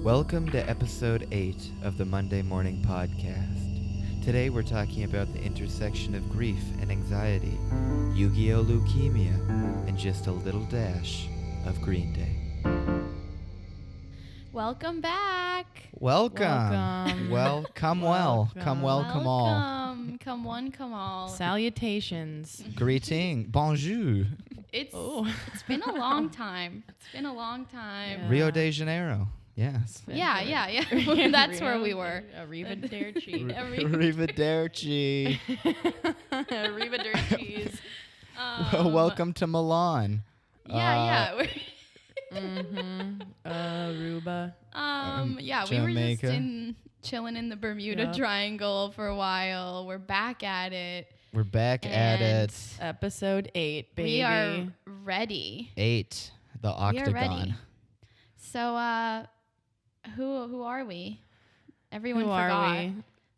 Welcome to episode 8 of the Monday Mourning podcast. Today we're talking about the intersection of grief and anxiety, Yu-Gi-Oh! Leukemia, and just a little dash of Green Day. Welcome back. Welcome. Well, come well. Come well, come all. Come one, come all. Salutations. Greeting. Bonjour. It's been a long time. Yeah. Rio de Janeiro. Yes. Yeah. That's where we were. Arrivederci. Arrivederci. Arrivederci's. Well, welcome to Milan. Yeah. Aruba. We were just Jamaica. chilling in the Bermuda Yep. Triangle for a while. We're back at it. We're back at it. Episode 8, baby. We are ready. 8. The We are ready. octagon. So, who are we? Everyone Who forgot. are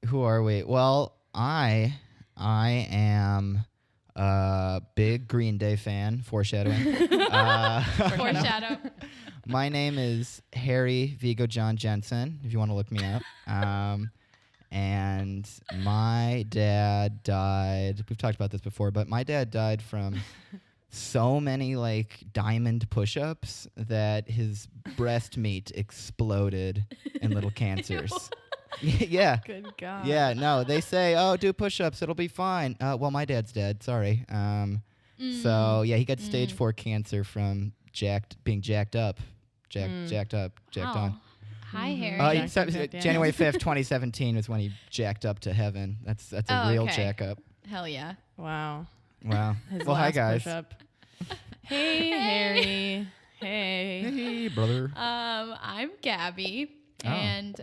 we? Who are we? Well, I am a big Green Day fan. Foreshadowing. Foreshadow. My name is Harry Vigo John Jensen, if you want to look me up. And my dad died. We've talked about this before, but my dad died from so many diamond push-ups that his breast meat exploded in little cancers. Yeah. Good God. Yeah, no, they say, oh, do push-ups, it'll be fine. Well, my dad's dead, sorry. So, yeah, he got stage 4 cancer from being jacked up. Jacked Wow. on. Hi, Harry. January 5th, 2017 was when he jacked up to heaven. That's a real okay. jack up. Hell yeah. Wow. Wow. His Well, hi, last guys. push-up. Hey, Harry. Hey. Hey, brother. I'm Gabby, Oh. and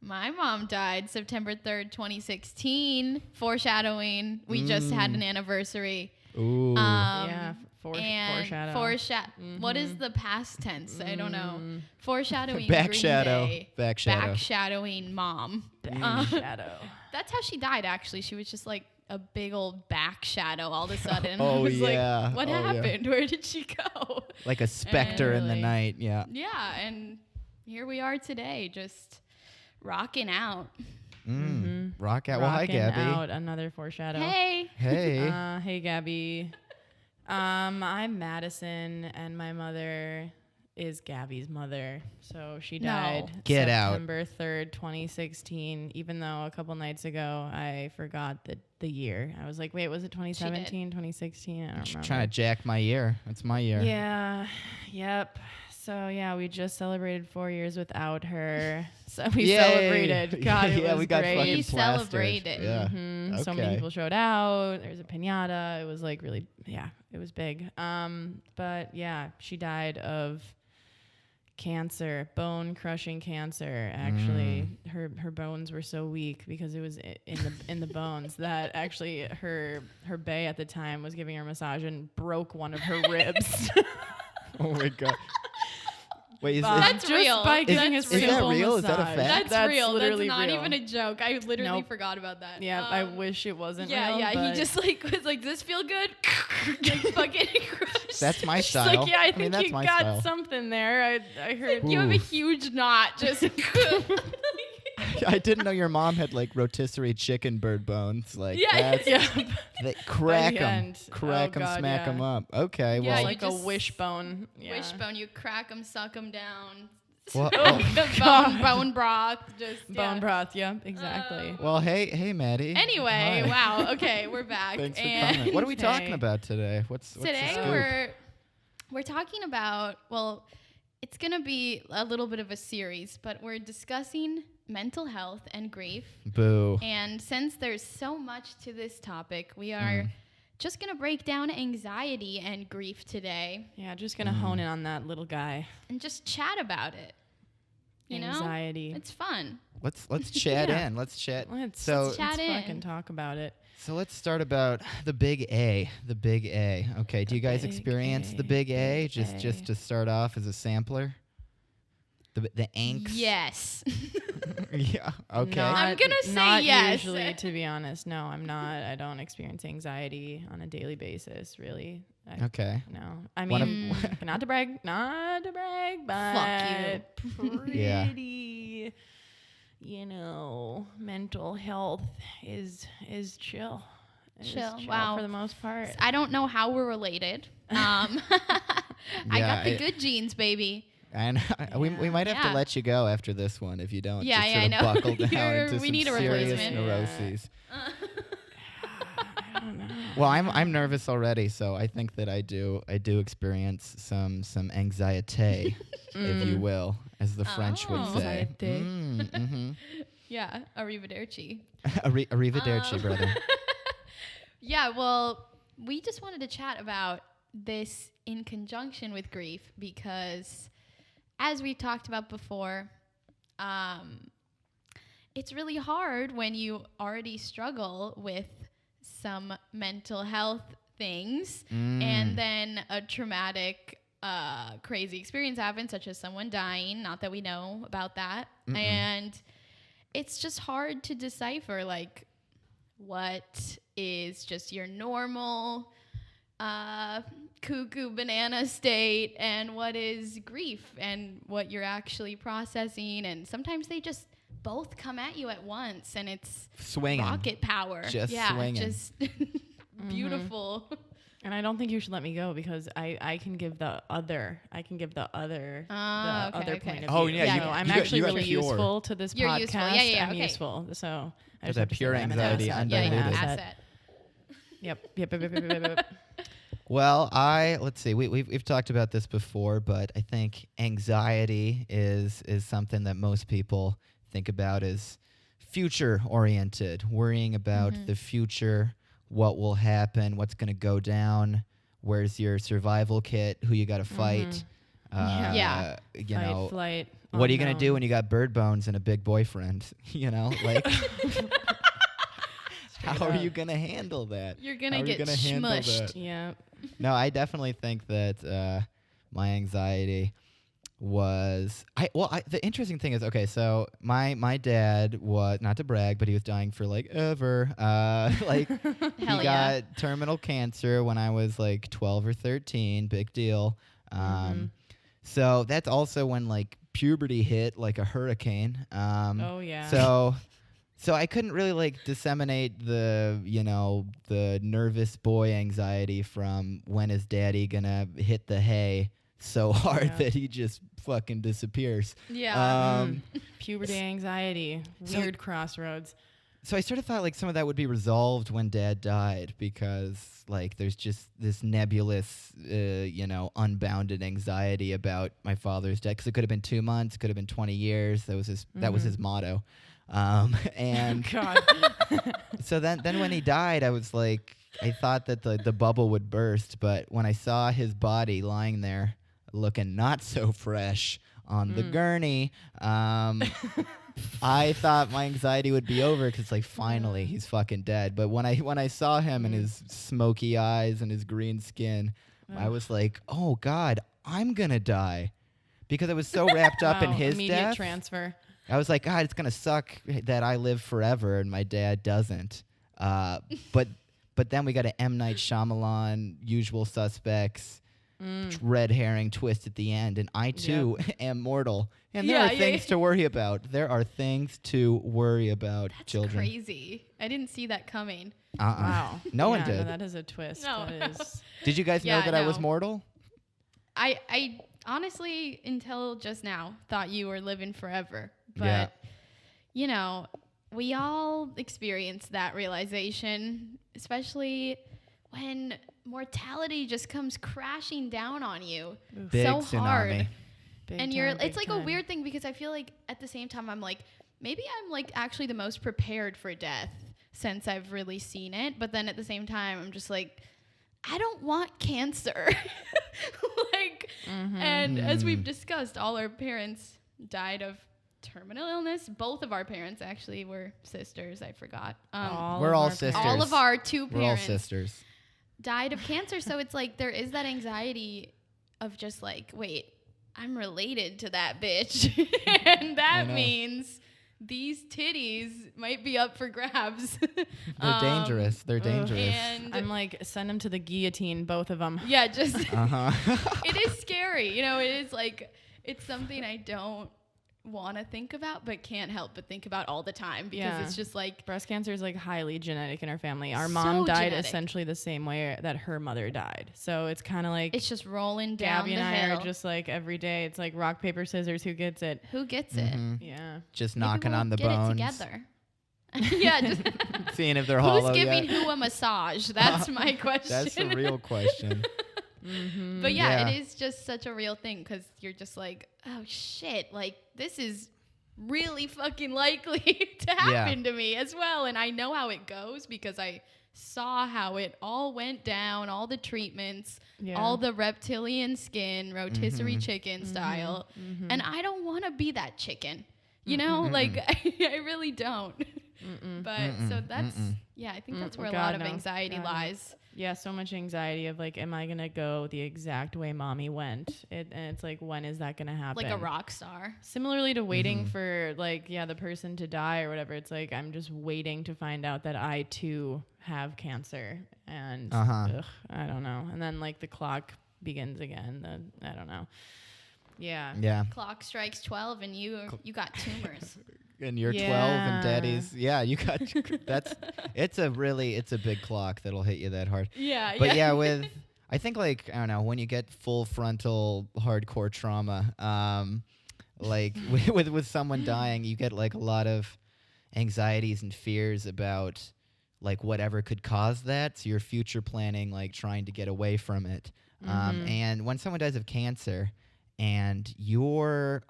my mom died September 3rd, 2016. Foreshadowing. We just had an anniversary. Ooh. Yeah. And Foreshadow. What is the past tense? I don't know. Foreshadowing. Backshadow. Green Day. Backshadow. Backshadowing mom. Shadow. That's how she died, actually. She was just like a big old back shadow all of a sudden. Oh, I was yeah. like, what Oh, yeah. happened? Where did she go? Like a specter in the Really? night. Yeah. Yeah, and here we are today, just rocking out. Rock out. Well, hi, Rocking Gabby. out another foreshadow. Hey. Hey. Hey, Gabby. I'm Madison, and my mother is Gabby's mother. So she died Get out. September 3rd, 2016, even though a couple nights ago I forgot the year. I was like, wait, was it 2017, 2016? I don't remember. Trying to jack my year. That's my year. Yeah. Yep. So, yeah, we just celebrated 4 years without her. So we Yay. celebrated. God, it Yeah, was we got great. fucking We plastered. celebrated. Yeah. So many Okay. people showed out. There was a piñata. It was like really, it was big. But yeah, she died of cancer, bone crushing cancer. Actually, her bones were so weak because it was in the bones that actually her bae at the time was giving her a massage and broke one of her ribs. Oh my god. Wait, is That's Just real. by giving That's a Is that simple real? Is that a massage. fact? That's real. That's literally not real. even a joke. I literally Nope. forgot about that. Yeah, I wish it wasn't Yeah, real. yeah. He but just was like, "Does this feel good?" like fucking crushed. That's my she's style. like, yeah, I think that's you my got style. something there. I heard. You have a Ooh. huge knot. Just. I didn't know your mom had rotisserie chicken bird bones. Yeah, that's, Yeah, they crack the them, end. crack Oh, them, God, smack yeah. them up. Okay, Yeah, well, you like a just wishbone. Yeah. Wishbone. You crack them, suck them down. Well, bone broth. Just Bone yeah. broth. Yeah, exactly. well, hey, Maddie. Anyway, Hi. wow. Okay, we're back. Thanks for and coming. What are we talking Hey. about today? What's the Today scoop? we're talking about, well, it's going to be a little bit of a series, but we're discussing mental health and grief. Boo. And since there's so much to this topic, we are just going to break down anxiety and grief today Yeah, just gonna hone in on that little guy. and just chat about it. You Anxiety. know? It's fun. Let's chat Yeah. in. Let's chat. Let's chat in. fucking talk about it. So let's start about the big A. The big A. Okay. Do you guys big experience A, the big A? big Just A. to start off as a sampler. the angst. Yes. Yeah. Okay. I'm gonna say not yes. Usually, to be honest, no, I'm not. I don't experience anxiety on a daily basis, really. Okay. No, I One of- mean, not to brag, but Yeah. pretty, mental health is chill. Chill. Chill Wow. for the most part. I don't know how we're related. I got the I- good genes, baby. And we might have to Yeah. let you go after this one if you don't Yeah, just yeah, I sort of know. buckle down into We some need a serious replacement. neuroses. I don't know. Well, I'm nervous already, so I think that I do experience some anxiety, if you will, as the French would Oh. say. Anxiety. Mm-hmm. Yeah, arrivederci. Arrivederci, brother. Yeah, well, we just wanted to chat about this in conjunction with grief because, as we talked about before, it's really hard when you already struggle with some mental health things and then a traumatic, crazy experience happens, such as someone dying. Not that we know about that. And it's just hard to decipher, like, what is just your normal cuckoo banana state and what is grief and what you're actually processing. And sometimes they just both come at you at once and it's Swinging. rocket power. Just yeah, swinging. just beautiful. And I don't think you should let me go because I can give the other okay, other okay. point of Oh, view. yeah, you- I'm you got- actually you got really pure. useful to this You're podcast. useful. Yeah, I'm okay. useful. So I There's just have that to pure say I'm an anxiety, asset. undiluted. I'm an Asset. Yep. Well, let's see. We've talked about this before, but I think anxiety is something that most people think about as future oriented, worrying about the future, what will happen, what's going to go down, where's your survival kit, who you got to fight. Yeah. You know, Flight. what are you going to do unknown. when you got bird bones and a big boyfriend? Like how are you going to handle that? You're going How to are you get gonna handle smushed. that? Yeah. No, I definitely think that my anxiety was the interesting thing is, okay, so my dad was, not to brag, but he was dying for like ever. Like he Hell yeah. got terminal cancer when I was like 12 or 13, big deal. So that's also when like puberty hit like a hurricane. Oh yeah. So I couldn't really like disseminate the nervous boy anxiety from when is daddy gonna hit the hay so hard that he just fucking disappears. Yeah. Puberty anxiety. Weird crossroads. So I sort of thought like some of that would be resolved when dad died because like there's just this nebulous, unbounded anxiety about my father's death because it could have been 2 months, could have been 20 years. That was his motto. And God. so then when he died, I was like, I thought that the bubble would burst, but when I saw his body lying there looking not so fresh on the gurney, I thought my anxiety would be over because like finally he's fucking dead. But when I saw him and his smoky eyes and his green skin, I was like, oh God, I'm gonna die, because I was so wrapped up in his immediate death. transfer. I was like, God, it's gonna suck that I live forever and my dad doesn't. But then we got an M. Night Shyamalan, Usual Suspects, red herring twist at the end, and I too am mortal. And there are things to worry about. There are things to worry about, That's children. crazy. I didn't see that coming. Wow. No one Yeah, did. that is a twist. No. That is. Did you guys know Yeah, that I was no. mortal? I honestly, until just now, thought you were living forever. But, Yeah. we all experience that realization, especially when mortality just comes crashing down on you Big so tsunami. hard. Big And time, it's big like a time. weird thing because I feel like at the same time I'm like, maybe I'm like actually the most prepared for death since I've really seen it. But then at the same time, I'm just like, I don't want cancer. And as we've discussed, all our parents died of terminal illness. Both of our parents actually were sisters. I forgot. We're of all our sisters. All of our two We're all parents sisters. died of cancer. So it's like there is that anxiety of just like, wait, I'm related to that bitch. And that means these titties might be up for grabs. They're dangerous. They're dangerous. And I'm like, send them to the guillotine, both of them. yeah, just Uh-huh. it is scary. You know, it is like, it's something I don't want to think about, but can't help but think about all the time because it's just like breast cancer is like highly genetic in our family. Our So mom died genetic. essentially the same way that her mother died. So it's kind of like it's just rolling down Gabby the and I hill. are just like every day. It's like rock, paper, scissors. Who gets it? Who gets it? Yeah. Just Maybe knocking we'll on the get bones. it together. Yeah, just Seeing if they're hollow who's giving yet. who a massage? That's my question. That's the real question. But yeah, Yeah. it is just such a real thing because you're just like, oh shit, like this is really fucking likely to happen to me as well. And I know how it goes because I saw how it all went down, all the treatments, all the reptilian skin, rotisserie chicken style. And I don't want to be that chicken, you know, like I really don't. But so that's, yeah, I think that's where a lot of anxiety lies. Yeah, so much anxiety of like, am I gonna go the exact way mommy went? And it's like, when is that gonna happen? Like a rock star. Similarly to waiting for like, the person to die or whatever. It's like I'm just waiting to find out that I too have cancer, and ugh, I don't know. And then like the clock begins again. I don't know. Yeah. Yeah. Clock strikes 12 and you got tumors. And you're 12 and daddy's. Yeah, you got it's a big clock that'll hit you that hard. Yeah. But yeah, I think like, I don't know, when you get full frontal hardcore trauma, like with someone dying, you get like a lot of anxieties and fears about like whatever could cause that. So you're future planning, like trying to get away from it. And when someone dies of cancer and you're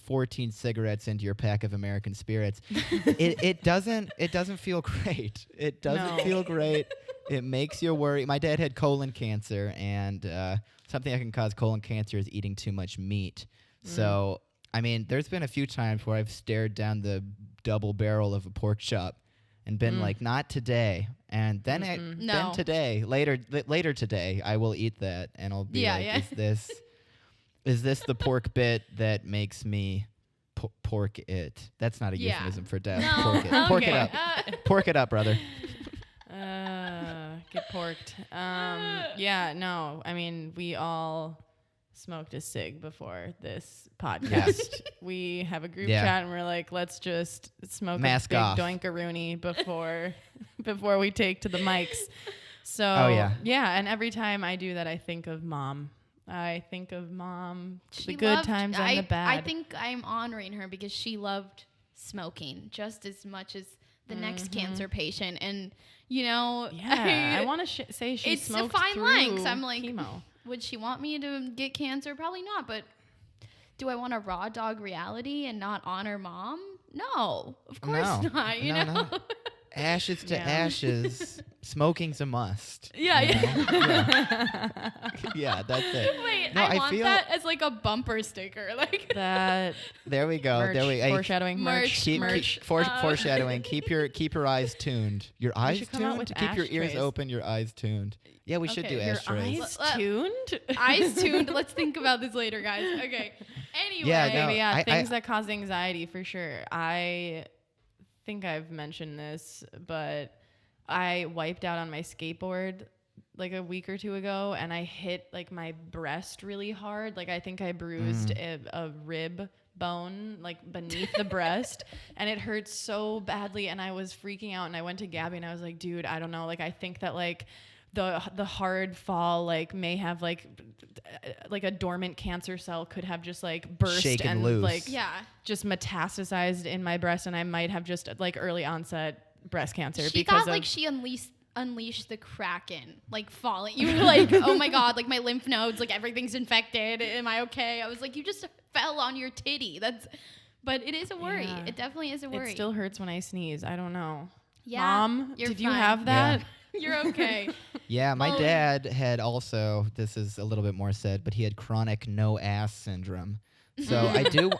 14 cigarettes into your pack of American Spirits, it doesn't feel great. It doesn't feel great. It makes you worry. My dad had colon cancer, and something that can cause colon cancer is eating too much meat. So, I mean, there's been a few times where I've stared down the double barrel of a pork chop and been like, not today. And then then today, later today, I will eat that, and I'll be is this the pork bit that makes me pork it? That's not a euphemism for death. No. Pork it. Pork it up. Pork it up, brother. Get porked. Yeah, no. I mean, we all smoked a cig before this podcast. We have a group chat and we're like, let's just smoke Mask a big off. doinkaroonie before we take to the mics. So and every time I do that, I think of mom. I think of mom, the good times and the bad. I think I'm honoring her because she loved smoking just as much as the next cancer patient. And, I want to say she smoked it's a fine through line because I'm like, chemo. Would she want me to get cancer? Probably not. But do I want a raw dog reality and not honor mom? No, of course not. You know? No. Ashes to ashes. Smoking's a must. Yeah. Yeah, that's it. Wait, No, I I want feel- that as like a bumper sticker. Like That There we go. merch, There we foreshadowing merch. foreshadowing. Keep your eyes tuned. Your eyes should come out tuned. with Keep your ears ashtrays. open. Your eyes tuned. Yeah, we should Okay, do your ashtrays. eyes Let- tuned. eyes tuned. Let's think about this later, guys. Okay. Anyway. Yeah, no, Maybe, I- things that cause anxiety for sure. I think I've mentioned this, but I wiped out on my skateboard like a week or two ago, and I hit like my breast really hard. Like I think I bruised a rib bone like beneath the breast, and it hurt so badly, and I was freaking out, and I went to Gabby and I was like, dude, I don't know, like I think that like the hard fall like may have like a dormant cancer cell could have just like burst Shaken and loose. like just metastasized in my breast, and I might have just like early onset breast cancer she because thought like she unleashed the Kraken, like falling. You were like, oh my god, like my lymph nodes, like everything's infected. Am I okay? I was like, you just fell on your titty. But it is a worry. Yeah. It definitely is a worry. It still hurts when I sneeze. I don't know. Yeah, Mom, you're did you fine. have that? You're okay. Yeah, my Well- dad had also, this is a little bit more said, but he had chronic no ass syndrome. So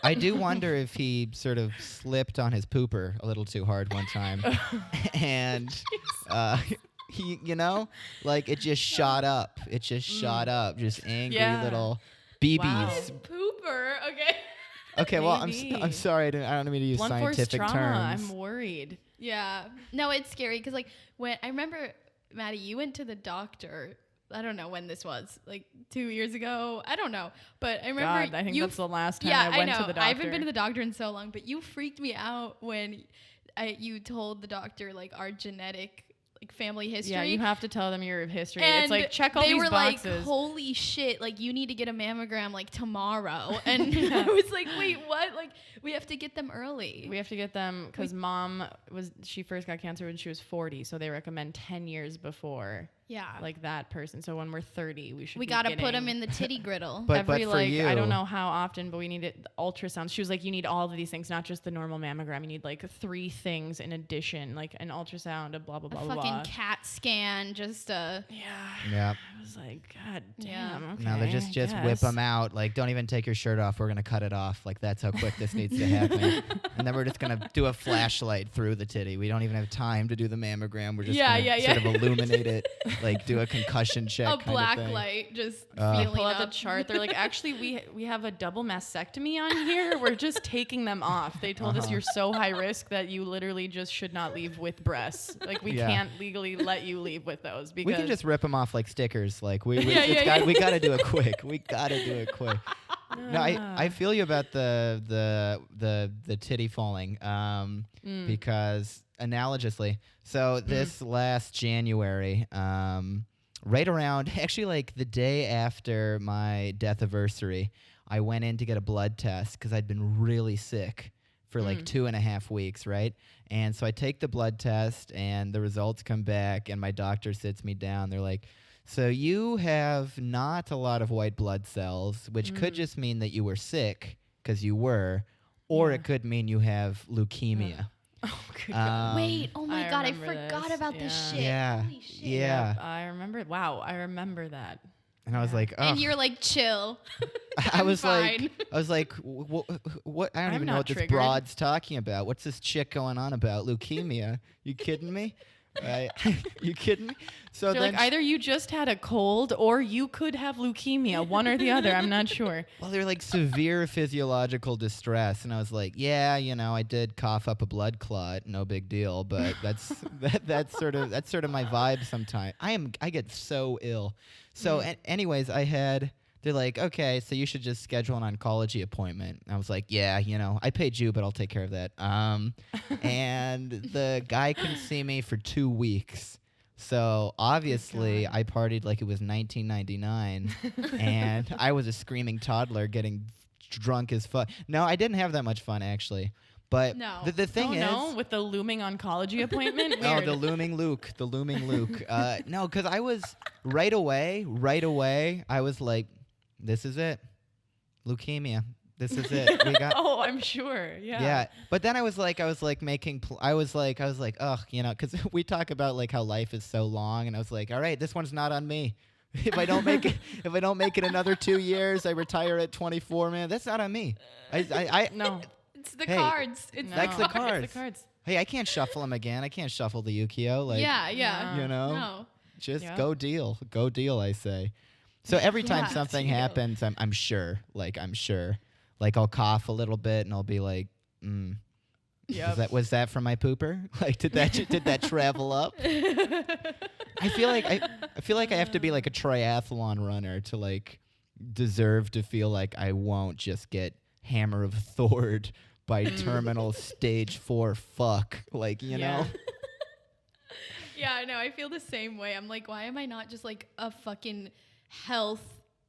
I do wonder if he sort of slipped on his pooper a little too hard one time, and he, like it just shot up. It just shot up. Just angry little BBs. Wow. Pooper. Okay. Okay, well, Maybe. I'm sorry. I don't mean to use Blunt force scientific trauma. terms. I'm worried. Yeah. No, it's scary because like when I remember, Maddie, you went to the doctor. I don't know when this was, like 2 years ago. I don't know, but I remember. God, I think that's the last time Yeah, I went know. to the doctor. I haven't been to the doctor in so long, but you freaked me out when you told the doctor like our genetic like family history. Yeah, you have to tell them your history. And it's like check all these boxes. They were like, "Holy shit! Like you need to get a mammogram like tomorrow." And I was like, "Wait, what? Like we have to get them early." We have to get them because mom she first got cancer when she was 40, so they recommend 10 years before. Yeah. Like that person. So when we're 30, we should. We got to put them in the titty griddle. But every for like you, I don't know how often, but we need it. Ultrasounds. She was like, you need all of these things, not just the normal mammogram. You need like 3 things in addition, like an ultrasound, a blah blah blah a blah. Fucking CAT scan, just Yeah. Yeah. I was like, God damn. Yeah. Okay, No, they just whip them out. Like, don't even take your shirt off. We're gonna cut it off. Like, that's how quick this needs to happen. And then we're just gonna do a flashlight through the titty. We don't even have time to do the mammogram. We're just gonna sort of illuminate it, like do a concussion check. a kind black of thing. light, just They feeling pull out the up. chart. They're like, actually, we have a double mastectomy on here. We're just taking them off. They told us you're so high risk that you literally just should not leave with breasts. Like we can't legally let you leave with those because We can just rip them off like stickers. Like we Yeah, yeah, we gotta do it quick. We gotta do it quick. No, I feel you about the titty falling because analogously. So this last January, right around actually like the day after my death anniversary, I went in to get a blood test because I'd been really sick for like 2.5 weeks, right? And so I take the blood test and the results come back and my doctor sits me down. They're like, so you have not a lot of white blood cells, which could just mean that you were sick because you were, or it could mean you have leukemia. Oh, good God. Wait, oh my God, I remember forgot this. about this shit. Yeah. Holy shit. Yeah. Yep, I remember. Wow, I remember that. And I was like, oh. And you're like, chill. I was fine. like, what? I don't I'm even know not what this triggered. broad's talking about. What's this chick going on about? Leukemia? You kidding me? You kidding me? So They're like, either you just had a cold or you could have leukemia, one or the other. I'm not sure. well, they're like severe physiological distress, and I was like, yeah, I did cough up a blood clot, no big deal, but that's that's sort of my vibe sometimes. I get so ill. So anyways, they're like, okay, so you should just schedule an oncology appointment. I was like, yeah, I paid you, but I'll take care of that. And the guy couldn't see me for 2 weeks. So obviously I partied like it was 1999 and I was a screaming toddler getting drunk as fuck. No, I didn't have that much fun actually. But No. the thing is... with the looming oncology appointment? Oh, Weird. the looming Luke. No, because I was right away, I was like, this is it. Leukemia. This is it. We got... Oh, I'm sure. Yeah. Yeah, but then I was like making, I was like, ugh, because we talk about like how life is so long, and I was like, all right, this one's not on me. If I don't make it another 2 years, I retire at 24. Man, that's not on me. No. It's the Hey, cards. It's No. That's the It's cards. the cards. Hey, I can't shuffle them again. I can't shuffle the Yukio. Like, yeah. No. Just Yeah. go deal, I say. So every time Yeah. something Deal. happens, I'm sure. Like I'll cough a little bit, and I'll be like, Yep. Was that from my pooper? Like, did that travel up? I feel like I have to be like a triathlon runner to like deserve to feel like I won't just get hammer of Thored by terminal stage 4 fuck. Like, you know? Yeah, I know. I feel the same way. I'm like, why am I not just like a fucking health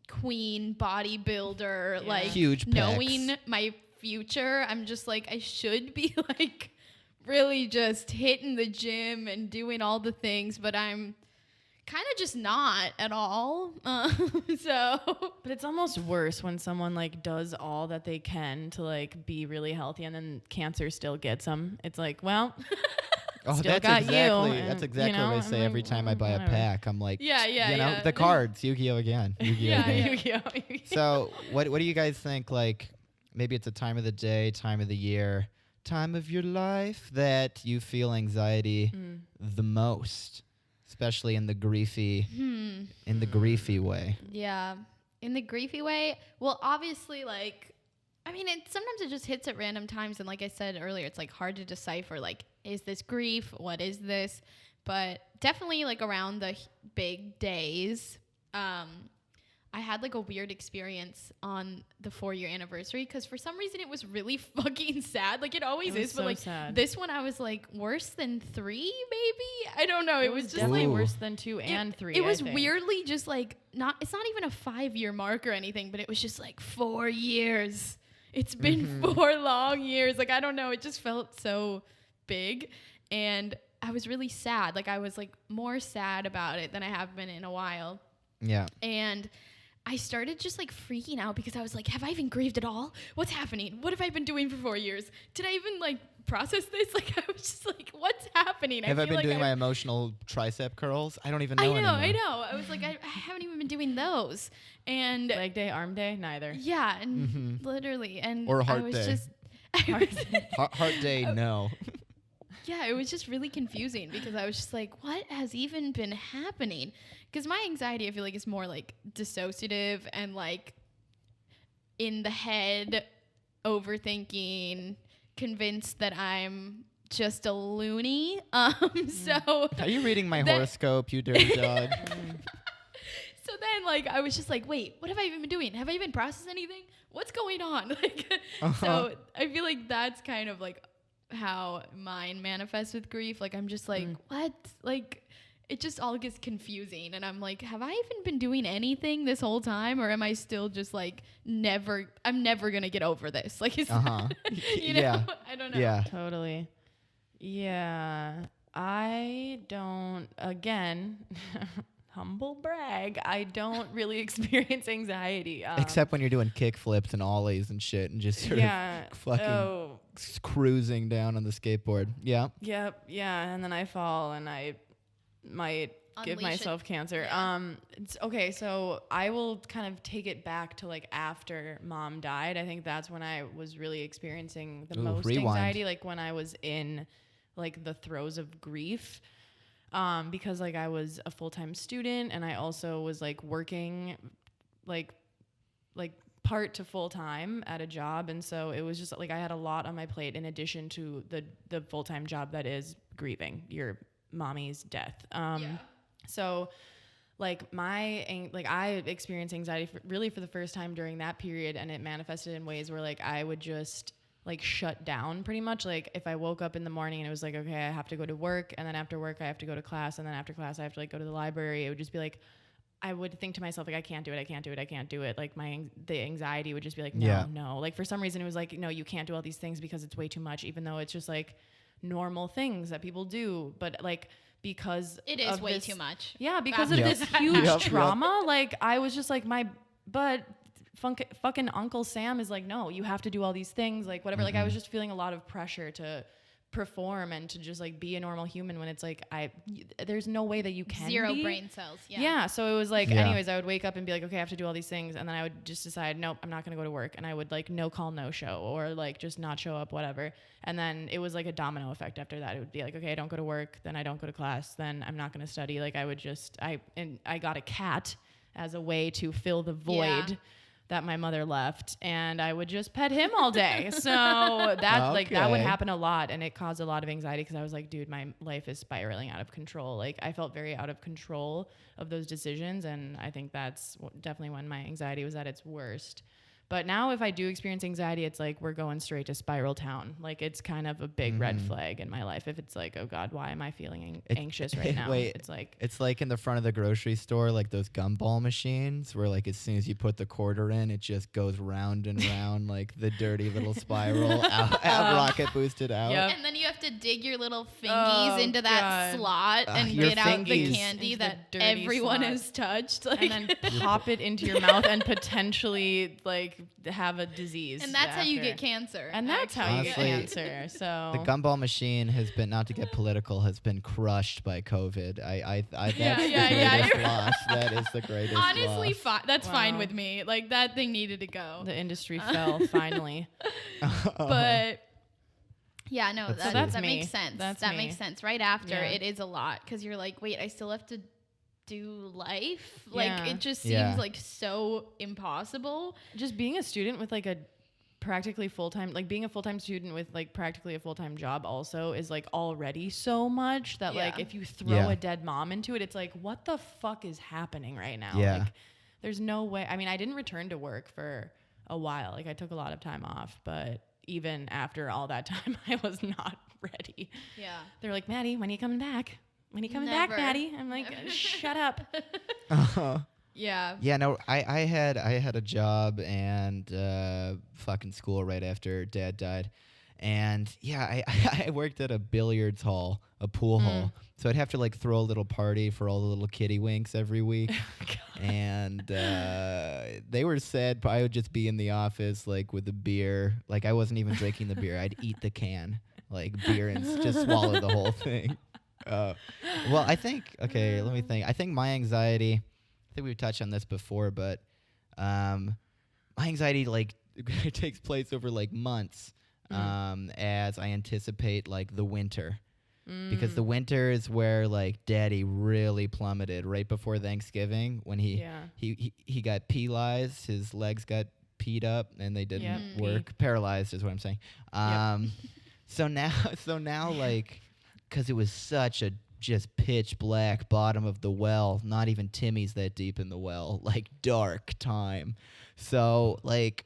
queen bodybuilder? Yeah. Like, Huge pecs. knowing my future, I'm just like, I should be like really just hitting the gym and doing all the things, but I'm kind of just not at all. So, But it's almost worse when someone like does all that they can to like be really healthy and then cancer still gets them. It's like, well, Oh, still got you, and, that's exactly you know, what I I'm say like, every time I buy a whatever. pack. I'm like, yeah. the cards, Yu-Gi-Oh again. Yeah, again. So what do you guys think, like, maybe it's a time of the day, time of the year, time of your life that you feel anxiety the most, especially in the griefy way? Yeah. in the griefy way, well, obviously, like, I mean, sometimes it just hits at random times. And like I said earlier, it's like hard to decipher, like, is this grief? What is this? But definitely like around the big days, I had like a weird experience on the 4-year anniversary because for some reason it was really fucking sad. Like it always is, but like sad. This one I was like worse than 3, maybe. I don't know. It was just definitely Ooh. worse than 2 and 3. It was I think. weirdly just like it's not even a 5-year mark or anything, but it was just like 4 years. It's been 4 long years. Like I don't know. It just felt so big, and I was really sad. Like I was like more sad about it than I have been in a while. Yeah. And I started just like freaking out because I was like, have I even grieved at all? What's happening? What have I been doing for 4 years? Did I even like process this? Like I was just like, what's happening? Have I feel been like doing my emotional tricep curls? I don't even know anymore. I know. I was like, I haven't even been doing those. And Leg day, arm day, neither. yeah, and literally. And Or I heart was day. just Heart day, no. yeah, it was just really confusing because I was just like, what has even been happening? Because my anxiety, I feel like, is more like dissociative and like in the head, overthinking, convinced that I'm just a loony. So Are you reading my That- horoscope, you dirty dog? So then, like, I was just like, wait, what have I even been doing? Have I even processed anything? What's going on? Like, so I feel like that's kind of like how mine manifests with grief. Like, I'm just like, what? Like, it just all gets confusing. And I'm like, have I even been doing anything this whole time? Or am I still just like, I'm never going to get over this? Like, is that, you know? Yeah. I don't know. Yeah. Totally. Yeah. I don't, again, humble brag, I don't really experience anxiety. Except when you're doing kick flips and ollies and shit and just sort of fucking cruising down on the skateboard. Yeah. Yep. Yeah. And then I fall and I might give Unleash myself it. cancer. Yeah. Okay. So I will kind of take it back to like after mom died. I think that's when I was really experiencing the most rewind. anxiety, like when I was in like the throes of grief. Because like I was a full-time student and I also was like working like part to full-time at a job. And so it was just like I had a lot on my plate in addition to the full-time job that is grieving your mommy's death. So like I experienced anxiety really for the first time during that period, and it manifested in ways where like I would just like shut down pretty much. Like if I woke up in the morning and it was like, okay, I have to go to work, and then after work I have to go to class, and then after class I have to like go to the library, it would just be like, I would think to myself, like, I can't do it. Like the anxiety would just be like, no. Like for some reason it was like, no, you can't do all these things because it's way too much, even though it's just like normal things that people do. But like, because It is way too much. Yeah, because After of this that. huge trauma, like I was just like, fucking Uncle Sam is like, no, you have to do all these things, like whatever. Like I was just feeling a lot of pressure to perform and to just like be a normal human when it's like there's no way that you can Zero be. brain cells. Yeah. So it was like, anyways, I would wake up and be like, okay, I have to do all these things. And then I would just decide, nope, I'm not going to go to work. And I would like no call, no show, or like just not show up, whatever. And then it was like a domino effect after that. It would be like, okay, I don't go to work. Then I don't go to class. Then I'm not going to study. Like I would just, I got a cat as a way to fill the void that my mother left, and I would just pet him all day. So that like that would happen a lot, and it caused a lot of anxiety because I was like, dude, my life is spiraling out of control. Like I felt very out of control of those decisions, and I think that's definitely when my anxiety was at its worst. But now if I do experience anxiety, it's like we're going straight to spiral town. Like it's kind of a big red flag in my life. If it's like, oh God, why am I feeling anxious right now? It's like in the front of the grocery store, like those gumball machines where like as soon as you put the quarter in, it just goes round and round like the dirty little spiral out rocket boosted out. Yep. And then you have to dig your little fingies into that slot and your get out the fingies. candy Into the that dirty everyone slot. has touched. Like, And then pop it into your mouth and potentially like have a disease. and that's how you after. get cancer. And that's how you get Honestly, cancer. So The gumball machine has been, not to get political, has been crushed by COVID. That's Yeah, the yeah, greatest you're loss. That is the greatest Honestly, loss. that's fine Wow. with me. Like that thing needed to go. the industry fell finally. But yeah, no, that's that me. makes sense. That's that me. makes sense. Right after, Yeah. it is a lot because you're like, wait, I still have to do life. Like Yeah. it just seems Yeah. like so impossible. Just being a student with like a practically full-time, like being a full-time student with like practically a full-time job also is like already so much that like Yeah. if you throw Yeah. a dead mom into it, it's like, what the fuck is happening right now? Yeah. Like there's no way. I mean, I didn't return to work for a while. Like I took a lot of time off, but even after all that time, I was not ready. Yeah. They're like, Maddie, when are you coming back? When are you coming back, Never. Maddie? I'm like, shut up. Yeah. Yeah, no, I had a job and fucking school right after Dad died, and yeah, I worked at a billiards hall, a pool hall, so I'd have to like throw a little party for all the little kitty winks every week, and they were sad, but I would just be in the office like with a beer, like I wasn't even drinking the beer, I'd eat the can like beer and just swallow the whole thing. Well, I think let me think. I think my anxiety. I think we've touched on this before, but my anxiety like it takes place over like months as I anticipate like the winter. Because the winter is where like Daddy really plummeted right before Thanksgiving when he got penalized, his legs got peed up and they didn't work. Paralyzed is what I'm saying. So now like because it was such a just pitch black bottom of the well, not even Timmy's that deep in the well, like dark time. So like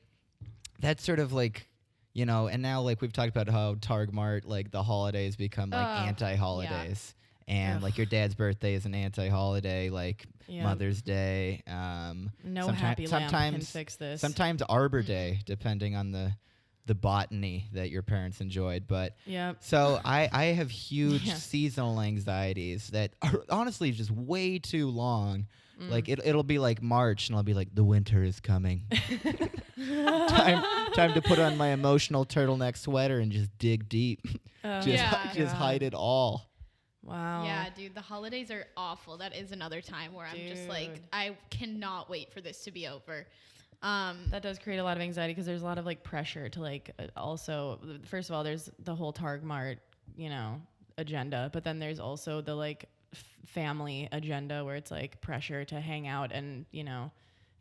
that's sort of like, you know, and now like we've talked about how Targmart, like the holidays become like anti-holidays. And like your dad's birthday is an anti-holiday, like Mother's Day. No happy lamp can fix this. Sometimes Arbor Day, depending on the botany that your parents enjoyed. But so I have huge seasonal anxieties that are honestly just way too long. Like it'll be like March and I'll be like, the winter is coming. time to put on my emotional turtleneck sweater and just dig deep. Just hide it all. Wow. Yeah, dude, the holidays are awful. That is another time where I'm just like, I cannot wait for this to be over. That does create a lot of anxiety because there's a lot of like pressure to like also, first of all, there's the whole Targmart, you know, agenda, but then there's also the like family agenda where it's like pressure to hang out and, you know,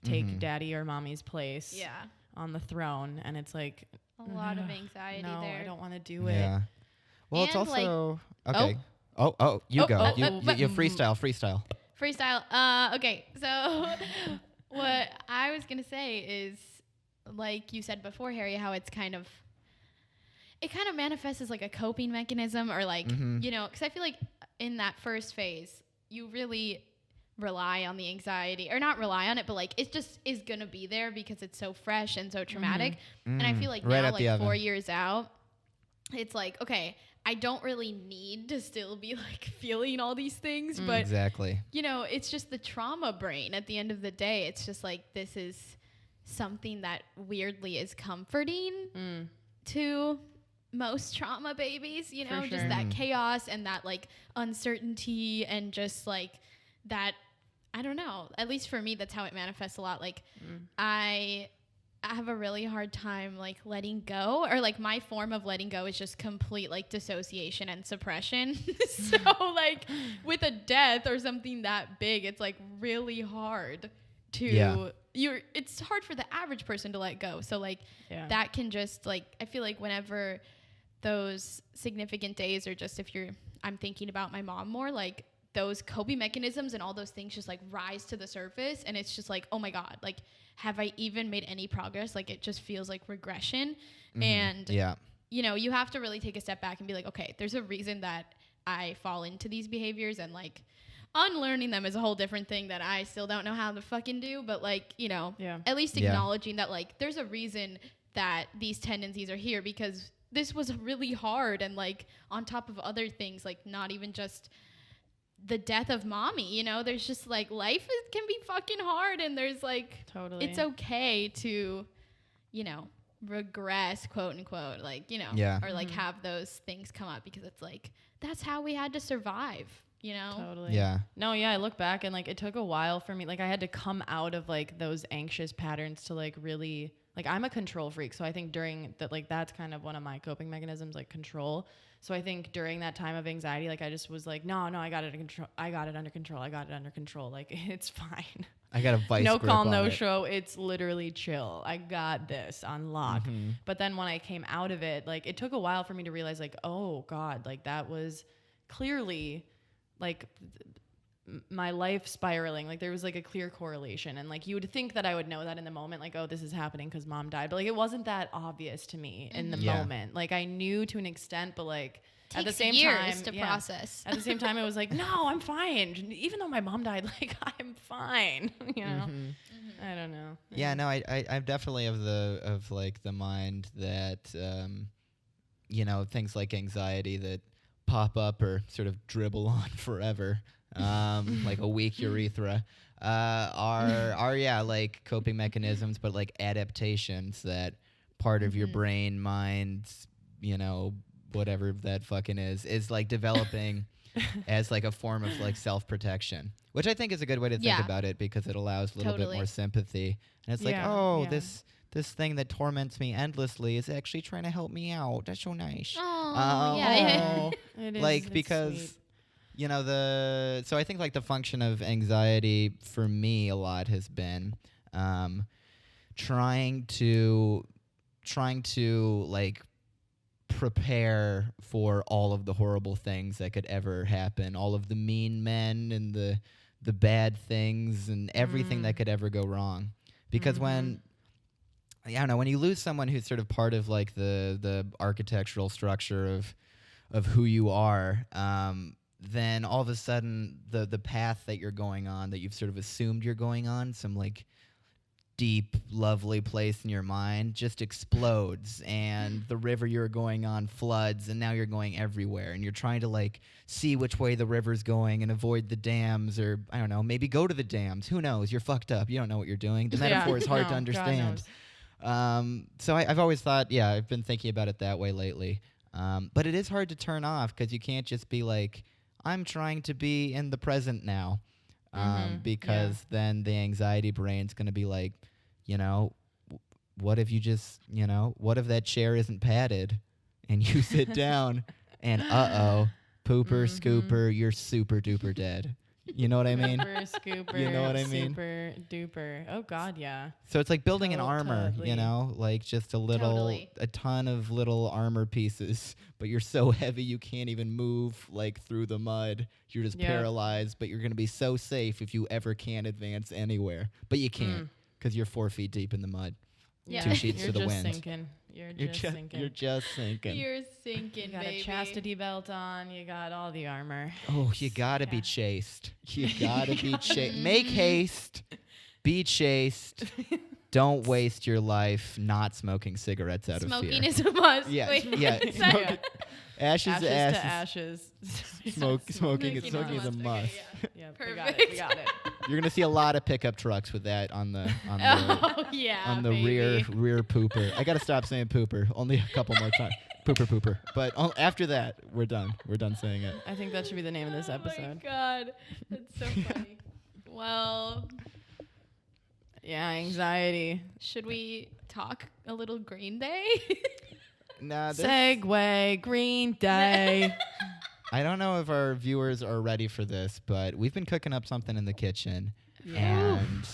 take daddy or mommy's place on the throne. And it's like a lot of anxiety there. I don't want to do it. Yeah. Well, And it's also like, okay. You go. You freestyle. Freestyle. Okay, so what I was going to say is, like you said before, Harry, how it kind of manifests as like a coping mechanism or like, you know, because I feel like in that first phase, you really rely on the anxiety or not rely on it, but like it just is going to be there because it's so fresh and so traumatic. And I feel like right now, at the like 4 oven. years out, it's like, okay, I don't really need to still be like feeling all these things, but Exactly. you know, it's just the trauma brain at the end of the day. It's just like, this is something that weirdly is comforting to most trauma babies, you know, just that chaos and that like uncertainty and just like that, I don't know, at least for me, that's how it manifests a lot. Like I have a really hard time like letting go, or like my form of letting go is just complete like dissociation and suppression. So like with a death or something that big, it's like really hard to it's hard for the average person to let go. So like that can just like, I feel like whenever those significant days, or just if I'm thinking about my mom more, like those coping mechanisms and all those things just like rise to the surface, and it's just like, oh my God, like have I even made any progress? Like it just feels like regression. And you know, you have to really take a step back and be like, okay, there's a reason that I fall into these behaviors, and like unlearning them is a whole different thing that I still don't know how to fucking do, but like, you know, at least acknowledging that like there's a reason that these tendencies are here, because this was really hard, and like on top of other things, like not even just the death of mommy, you know, there's just like can be fucking hard, and there's like it's okay to, you know, regress, quote unquote, like, you know, or like have those things come up, because it's like that's how we had to survive, you know. I look back and like it took a while for me, like I had to come out of like those anxious patterns to like really like I'm a control freak. So I think during that, like that's kind of one of my coping mechanisms, like control. So I think during that time of anxiety, like I just was like, no, I got it under control. I got it under control. I got it under control. Like it's fine. I got a vice No grip call, on no it. show. It's literally chill. I got this on lock. But then when I came out of it, like it took a while for me to realize like, oh God, like that was clearly like my life spiraling. Like there was like a clear correlation, and like you would think that I would know that in the moment, like, oh, this is happening because mom died, but like it wasn't that obvious to me in the moment. Like I knew to an extent, but like at the same time to process. At the same time it was like, no, I'm fine, even though my mom died, like I'm fine. You know. I don't know. Yeah, no, I'm definitely of the mind that you know, things like anxiety that pop up or sort of dribble on forever, like a weak urethra, are like coping mechanisms, but like adaptations that part of your brain, mind, you know, whatever that fucking is like developing as like a form of like self-protection, which I think is a good way to think about it, because it allows a little bit more sympathy. And it's like, oh, this thing that torments me endlessly is actually trying to help me out. That's so nice. Yeah. It is, like, because sweet. you know, so I think like the function of anxiety for me a lot has been trying to like prepare for all of the horrible things that could ever happen, all of the mean men and the bad things and everything that could ever go wrong. Because when I don't know, when you lose someone who's sort of part of like the architectural structure of who you are, then all of a sudden the path that you're going on, that you've sort of assumed you're going on, some like deep, lovely place in your mind, just explodes, and the river you're going on floods, and now you're going everywhere, and you're trying to like see which way the river's going and avoid the dams, or I don't know, maybe go to the dams. Who knows? You're fucked up. You don't know what you're doing. The metaphor is hard to understand. So I've always thought, I've been thinking about it that way lately. But it is hard to turn off, because you can't just be like, I'm trying to be in the present now. Because then the anxiety brain's going to be like, you know, what if you just, you know, what if that chair isn't padded and you sit down and pooper, scooper, you're super duper dead. You know what I mean? Super scooper. You know what I mean? Super duper. Oh God, yeah. So it's like building an armor, Totally. you know, like just a ton of little armor pieces, but you're so heavy you can't even move like through the mud. You're just paralyzed, but you're going to be so safe if you ever can advance anywhere. But you can't, because you're 4 feet deep in the mud. Yeah. 2 sheets to the wind. Sinking. You're just sinking. You're just sinking. You're sinking, You got baby. a chastity belt on. You got all the armor. Oh, you gotta be chaste. You gotta be chaste. Make haste. Be chaste. Don't waste your life not smoking cigarettes out Smoking of fear. is a must. Yeah, Wait, yeah. sorry. Ashes to ashes. To ashes. Smoking Smoking is is a a must. must. Okay, Yeah, Perfect. We got it. You're gonna see a lot of pickup trucks with that on the Oh yeah. on the baby. rear pooper. I gotta stop saying pooper. Only a couple more times. Pooper. But after that, we're done. We're done saying it. I think that should be the name of this episode. Oh my God, that's so funny. Well, Yeah, anxiety. should we talk a little Green Day? Nah, Segway, Green Day. I don't know if our viewers are ready for this, but we've been cooking up something in the kitchen, and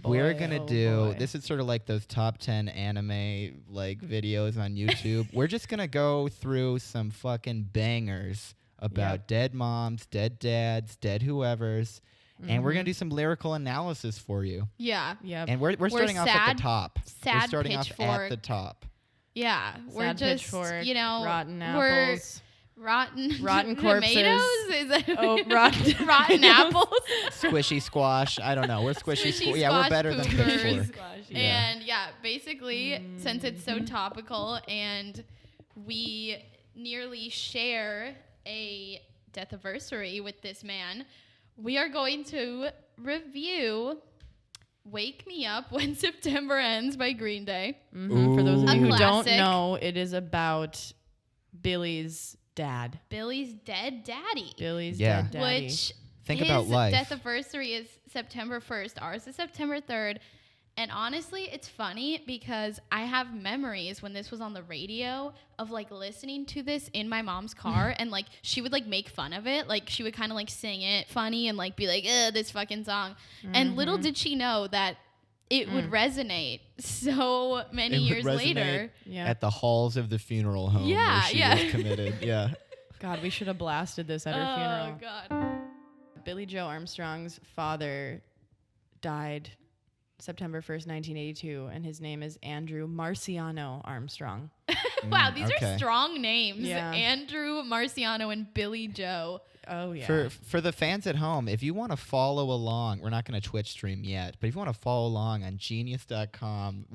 we're gonna do. This is sort of like those top 10 anime like videos on YouTube. We're just gonna go through some fucking bangers about dead moms, dead dads, dead whoever's, and we're gonna do some lyrical analysis for you. Yeah. Yep. And we're starting off at the top. We're sad starting off at pitchfork. the top. Yeah. We're Sad just, pitchfork, you know, rotten we're apples. rotten corpses. tomatoes. Is that rotten rotten apples? Squishy squash. I don't know. We're squishy. Squishy Yeah, we're squash better than poopers. pitchfork. And basically, since it's so topical and we nearly share a death anniversary with this man, we are going to review Wake Me Up When September Ends by Green Day. For those of A you who don't classic. know, it is about Billy's dad. Billy's dead daddy. Billy's Yeah. dead daddy. Which Think his about life. death anniversary is September 1st. Ours is September 3rd. And honestly, it's funny because I have memories when this was on the radio of like listening to this in my mom's car and like she would like make fun of it. Like she would kind of like sing it funny and like be like, this fucking song. And little did she know that it would resonate so many years later. Yeah. At the halls of the funeral home where she was committed. Yeah. God, we should have blasted this at her funeral. Oh, God. Billie Joe Armstrong's father died September 1st, 1982, and his name is Andrew Marciano Armstrong. Wow, these are strong names. Yeah. Andrew Marciano and Billie Joe. Oh, yeah. For the fans at home, if you want to follow along, we're not going to Twitch stream yet, but if you want to follow along on genius.com,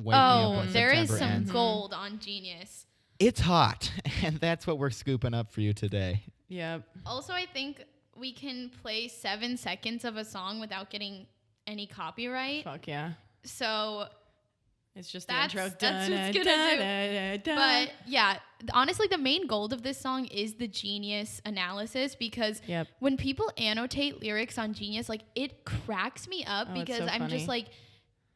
there is some gold on Genius. It's hot, and that's what we're scooping up for you today. Yep. Also, I think we can play 7 seconds of a song without getting any copyright. Fuck yeah. So it's just the intro. That's what's gonna do. But yeah, honestly, the main goal of this song is the Genius analysis because when people annotate lyrics on Genius, like it cracks me up because I'm just like,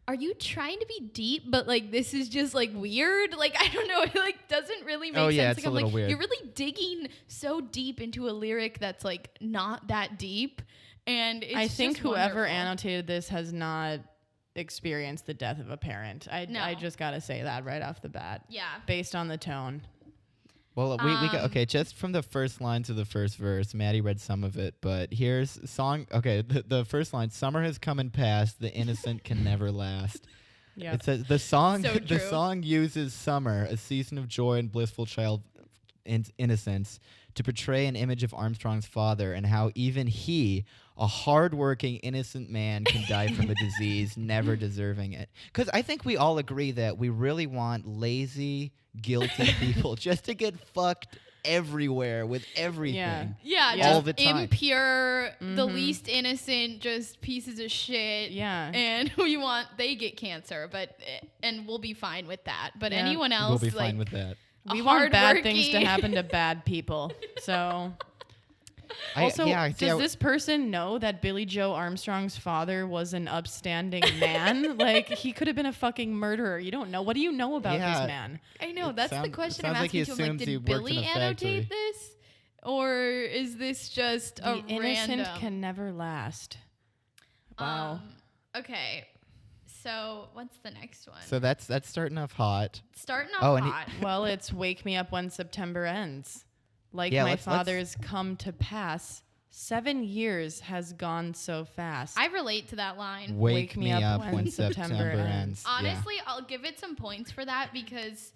are you trying to be deep, but like this is just like weird? Like I don't know, it like doesn't really make sense. It's a little weird. You're really digging so deep into a lyric that's like not that deep. And it's I think just whoever wonderful. annotated this has not experienced the death of a parent. I just gotta say that right off the bat. Yeah. Based on the tone. Well, we got, okay, just from the first line to the first verse, Maddie read some of it, but here's song. Okay, the first line: "Summer has come and passed, the innocent can never last." Yeah. It says the song. So the true. song uses summer, a season of joy and blissful child innocence, to portray an image of Armstrong's father and how even he, a hardworking, innocent man, can die from a disease, never deserving it. Because I think we all agree that we really want lazy, guilty people just to get fucked everywhere with everything. Yeah, all just the time. impure, the least innocent, just pieces of shit. Yeah. And they get cancer, and we'll be fine with that. But Yeah. anyone else, We'll be fine with that. We want bad things to happen to bad people. So also, does this person know that Billie Joe Armstrong's father was an upstanding man? Like, he could have been a fucking murderer. You don't know. What do you know about this man? I know. That's the question I'm sounds like he asking to him. Like, assumes he did worked in Billy a factory. annotate this? Or is this just a The innocent random? can never last. Wow. Okay. So what's the next one? So that's starting off hot. Starting off hot. Well, it's Wake Me Up When September Ends. Like Yeah, my let's- father's come to pass. 7 years has gone so fast. I relate to that line. Wake me up when September ends. Honestly, I'll give it some points for that because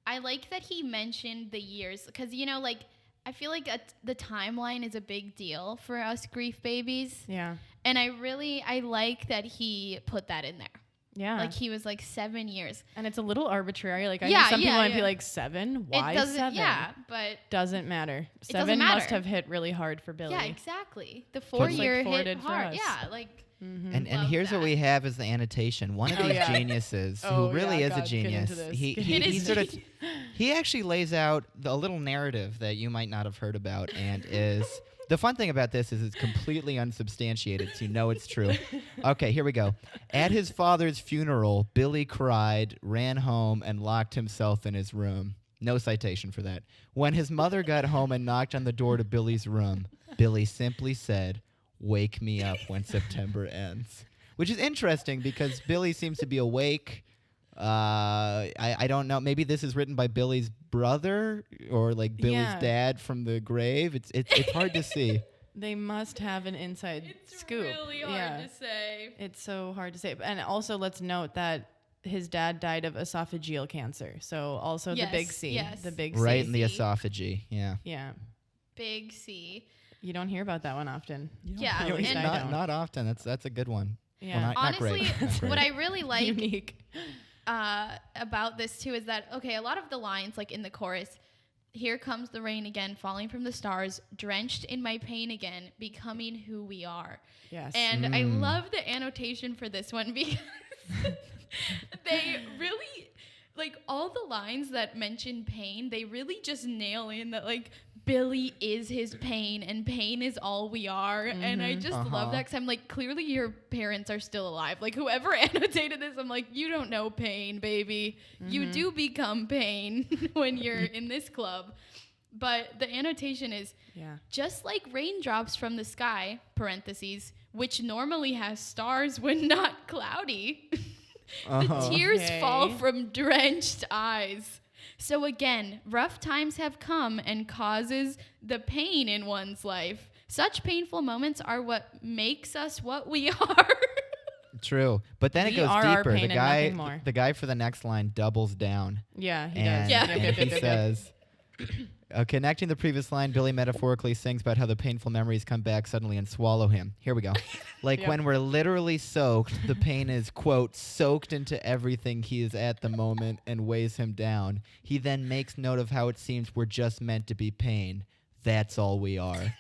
I like that he mentioned the years. Because, like, I feel like the timeline is a big deal for us grief babies. Yeah. And I like that he put that in there. Yeah. Like, he was like 7 years. And it's a little arbitrary. Like, I know some people might be like, 7? Why it doesn't, 7? Yeah, but... Doesn't matter. It 7 doesn't matter. must have hit really hard for Billy. Yeah, exactly. The 4-year like hit for hard. us. Yeah, like... Mm-hmm. And here's what we have as the annotation. One of these geniuses, who really is a genius, he actually lays out a little narrative that you might not have heard about, and is... The fun thing about this is it's completely unsubstantiated, so you know it's true. Okay, here we go. At his father's funeral, Billy cried, ran home, and locked himself in his room. No citation for that. When his mother got home and knocked on the door to Billy's room, Billy simply said, "Wake me up when September ends." Which is interesting because Billy seems to be awake. I don't know. Maybe this is written by Billy's brother or like Billy's dad from the grave. It's hard to see. They must have an inside scoop. It's really hard to say. It's so hard to say. And also, let's note that his dad died of esophageal cancer. So also the big C. Yes. The big C. Right in the esophagy. Yeah. Yeah. Big C. You don't hear about that one often. Yeah. At least I don't. Not often. That's a good one. Yeah. Well, Honestly, not great. what I really like Unique. About this too is that, okay, a lot of the lines, like in the chorus, "Here comes the rain again, falling from the stars, drenched in my pain again, becoming who we are." Yes. And I love the annotation for this one because they really, like, all the lines that mention pain, they really just nail in that, like, Billy is his pain, and pain is all we are. And I just love that, because I'm like, clearly your parents are still alive. Like, whoever annotated this, I'm like, you don't know pain, baby. You do become pain when you're in this club. But the annotation is, just like raindrops from the sky, parentheses, which normally has stars when not cloudy, the tears fall from drenched eyes. So again, rough times have come and causes the pain in one's life. Such painful moments are what makes us what we are. True. But then We it goes are our deeper. pain and nothing more. The guy for the next line doubles down. Yeah, he And, does. Yeah. and he says, connecting the previous line, Billy metaphorically sings about how the painful memories come back suddenly and swallow him. Here we go. Like when we're literally soaked, the pain is, quote, soaked into everything he is at the moment and weighs him down. He then makes note of how it seems we're just meant to be pain. That's all we are.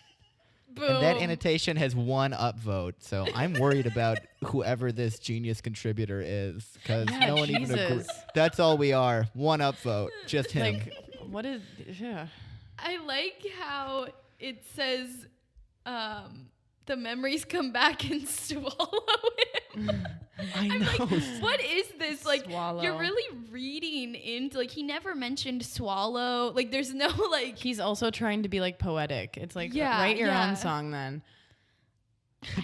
Boom. And that annotation has 1 upvote. So I'm worried about whoever this genius contributor is, because no one even agrees. That's all we are. 1 upvote. Just him. Like, what is? Yeah. I like how it says the memories come back and swallow him. I know. Like, what is this? Like, Swallow. you're really reading into, like, he never mentioned swallow. Like, there's no, like... He's also trying to be like poetic. It's like, write your own song then.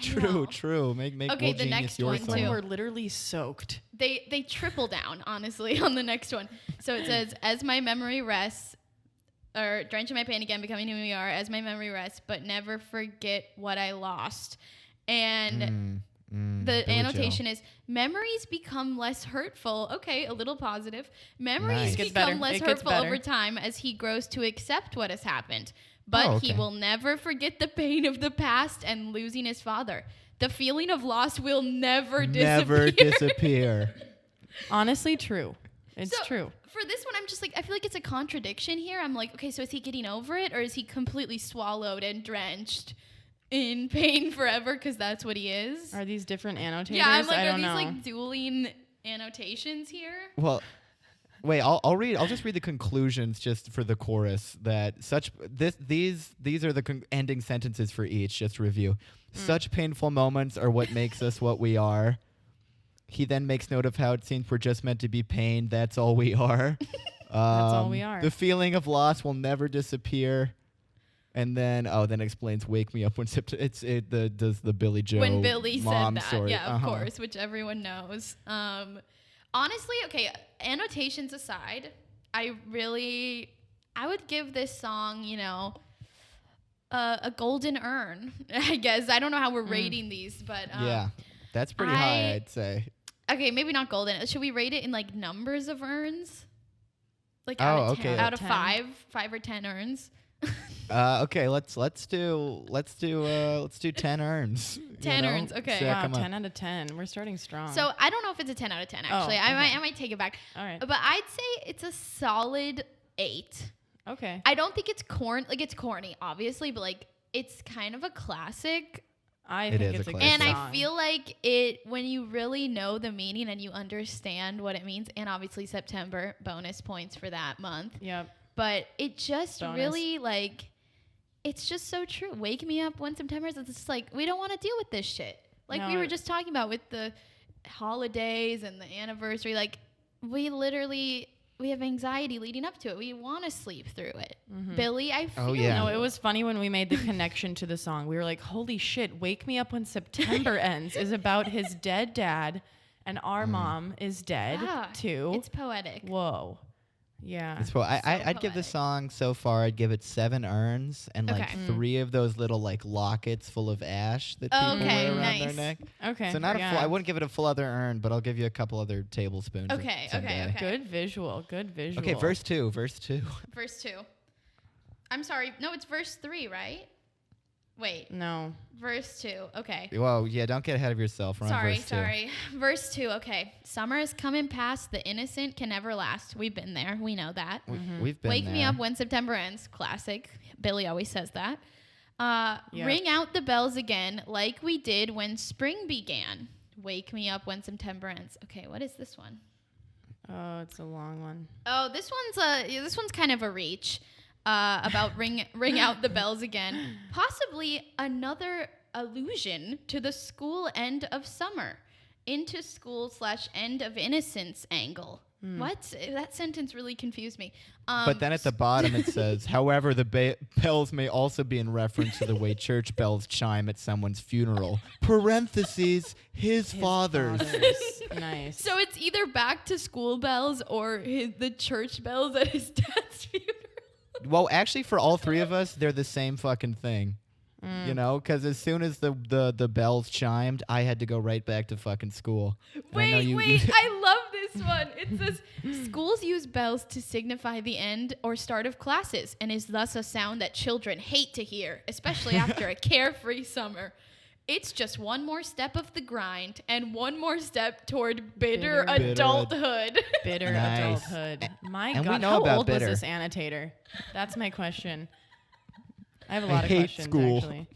True. Make Okay, Will the Genius next your one, song. too. We're literally soaked. They triple down, honestly, on the next one. So it says, as my memory rests, or drenching my pain again, becoming who we are, as my memory rests, but never forget what I lost. And the Billie annotation Joe. is, memories become less hurtful. Okay, a little positive. Memories Nice. Gets become better. less It gets hurtful better. over time as he grows to accept what has happened. But Oh, he okay. will never forget the pain of the past and losing his father. The feeling of loss will never Never disappear. Honestly, true. It's So, true. For this one, I'm just like, I feel like it's a contradiction here. I'm like, okay, so is he getting over it, or is he completely swallowed and drenched in pain forever? Because that's what he is. Are these different annotators? Yeah, I'm like, I are don't these know. like dueling annotations here? Well, wait. I'll just read the conclusions just for the chorus. That these are the ending sentences for each. Just to review. Such painful moments are what makes us what we are. He then makes note of how it seems we're just meant to be pain. That's all we are. That's all we are. The feeling of loss will never disappear. And then, then explains "Wake Me Up When September." Does the Billie Joe When Billy mom said that, story. yeah, of course, which everyone knows. Honestly, okay, annotations aside, I would give this song, a golden urn. I guess I don't know how we're rating these, but Yeah, that's pretty high, I'd say. Okay, maybe not golden. Should we rate it in like numbers of urns? Like okay. out of 10. 5 or 10 urns. Okay, let's do 10 urns. 10 urns, okay. Stack Wow, 'em up. 10 out of 10. We're starting strong. So I don't know if it's a 10 out of 10 actually. okay. I might take it back. All right. But I'd say it's a solid 8. Okay. I don't think it's it's corny, obviously, but like it's kind of a classic. I It think is it's a a good classic. And song. I feel like when you really know the meaning and you understand what it means, and obviously September, bonus points for that month. Yep. But it just Bonus. really like, it's just so true. Wake me up when September's. It's just like, we don't want to deal with this shit. Like we No. were just talking about with the holidays and the anniversary. Like we have anxiety leading up to it. We want to sleep through it. Billy, I feel yeah. No, it was funny when we made the connection to the song. We were like, holy shit, Wake Me Up When September Ends is about his dead dad, and our mom is dead too. It's poetic. Whoa. Yeah. I'd give the poetic. song so far. I'd give it 7 urns and like Okay. 3 of those little like lockets full of ash that people Okay, wear around their nice. neck. Okay. So not yeah. a full. I wouldn't give it a full other urn, but I'll give you a couple other tablespoons. Okay, someday. okay. Good visual. Good visual. Okay, verse 2. Verse 2. I'm sorry. No, it's verse 3, right? Wait. No. Verse 2. Okay. Well, yeah, don't get ahead of yourself. We're on verse 2. Sorry. Verse 2. Okay. Summer is coming past. The innocent can never last. We've been there. We know that. We've been Wake there. me up when September ends. Classic. Billy always says that. Yeah. Ring out the bells again like we did when spring began. Wake me up when September ends. Okay, what is this one? Oh, it's a long one. Oh, this one's kind of a reach. about ring out the bells again. Possibly another allusion to the school end of summer, into school / end of innocence angle. What? That sentence really confused me. But then at the bottom it says, however, the bells may also be in reference to the way church bells chime at someone's funeral. Parentheses, his father's. Nice. So it's either back to school bells or the church bells at his dad's funeral. Well, actually, for all three of us, they're the same fucking thing. You know, because as soon as the bells chimed, I had to go right back to fucking school. Wait, I love this one. It says, schools use bells to signify the end or start of classes and is thus a sound that children hate to hear, especially after a carefree summer. It's just one more step of the grind and one more step toward bitter adulthood. Bitter Nice. adulthood. My And we God, know how about old bitter. was this annotator? That's my question. I have a lot of hate questions, school. actually.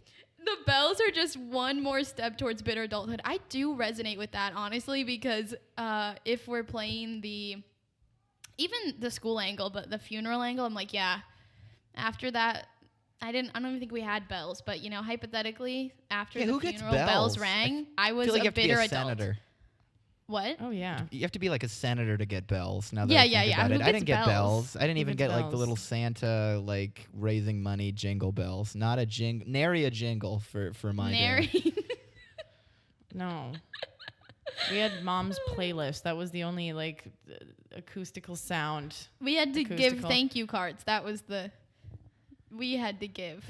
The bells are just one more step towards bitter adulthood. I do resonate with that, honestly, because if we're playing even the school angle, but the funeral angle, I'm like, yeah, after that, I don't even think we had bells, but you know, hypothetically, after Yeah, the who gets funeral bells bells? rang, I was feel like you a have to be bitter a adult. senator. What? Oh, yeah. You have to be like a senator to get bells. Now that Yeah, I think yeah, yeah. about Who it. I gets didn't get bells? bells. I didn't Who even gets get like the bells? little Santa like raising money jingle bells. Not a jingle, nary a jingle for my day. Nary. No. We had mom's playlist. That was the only like acoustical sound. We had to give Acoustical. thank you cards. That was we had to give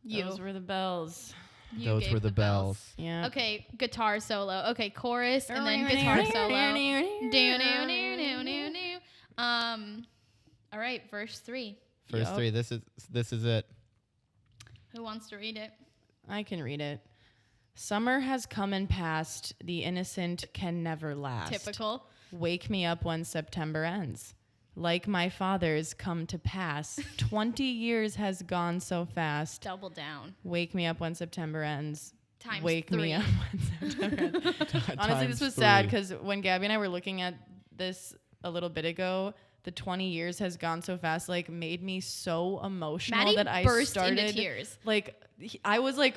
you. Those were the bells. You Those gave were the bells. Yeah. Okay, guitar solo. Okay, chorus and then guitar solo. All right, verse 3. First Yup. three. This is it. Who wants to read it? I can read it. Summer has come and passed. The innocent can never last. Typical. Wake me up when September ends. Like my father's come to pass. 20 years has gone so fast. Double down. Wake me up when September ends. Times Wake 3. me up when September ends. Honestly, Times this was sad 3. because when Gabby and I were looking at this a little bit ago, the 20 years has gone so fast, like made me so emotional Maddie that I burst started into tears. like I was like